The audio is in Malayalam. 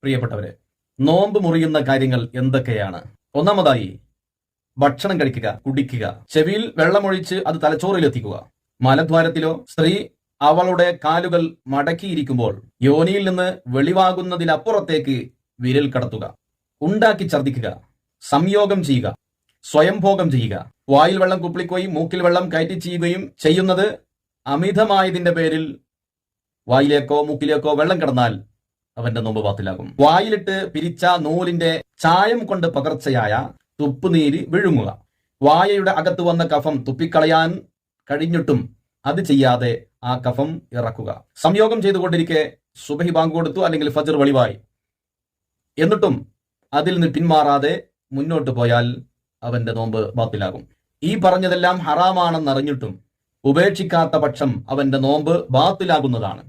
പ്രിയപ്പെട്ടവരെ, നോമ്പ് മുറിയുന്ന കാര്യങ്ങൾ എന്തൊക്കെയാണ്? ഒന്നാമതായി, ഭക്ഷണം കഴിക്കുക, കുടിക്കുക, ചെവിയിൽ വെള്ളമൊഴിച്ച് അത് തലച്ചോറിലെത്തിക്കുക, മലദ്വാരത്തിലോ സ്ത്രീ അവളുടെ കാലുകൾ മടക്കിയിരിക്കുമ്പോൾ യോനിയിൽ നിന്ന് വെളിവാകുന്നതിനപ്പുറത്തേക്ക് വിരൽ കടത്തുക, ഉണ്ടാക്കി ഛർദ്ദിക്കുക, സംയോഗം ചെയ്യുക, സ്വയംഭോഗം ചെയ്യുക, വായിൽ വെള്ളം കുപ്പിളിക്കുകയും മൂക്കിൽ വെള്ളം കയറ്റി ചെയ്യുകയും ചെയ്യുന്നത് അമിതമായതിന്റെ പേരിൽ വായിലേക്കോ മൂക്കിലേക്കോ വെള്ളം കിടന്നാൽ അവന്റെ നോമ്പ് ബാത്തിലാകും. വായിലിട്ട് പിരിച്ച നൂലിന്റെ ചായം കൊണ്ട് പകർച്ചയായ തുപ്പുനീര് വിഴുങ്ങുക, വായയുടെ അകത്ത് വന്ന കഫം തുപ്പിക്കളയാൻ കഴിഞ്ഞിട്ടും അത് ചെയ്യാതെ ആ കഫം ഇറക്കുക, സംയോഗം ചെയ്തുകൊണ്ടിരിക്കെ സുബഹി ബാങ്ക് കൊടുത്തു അല്ലെങ്കിൽ ഫജ്ർ വെളിവായി എന്നിട്ടും അതിൽ നിന്ന് പിന്മാറാതെ മുന്നോട്ട് പോയാൽ അവന്റെ നോമ്പ് ബാത്തിലാകും. ഈ പറഞ്ഞതെല്ലാം ഹറാമാണെന്നറിഞ്ഞിട്ടും ഉപേക്ഷിക്കാത്ത പക്ഷം അവന്റെ നോമ്പ് ബാത്തിലാകുന്നതാണ്.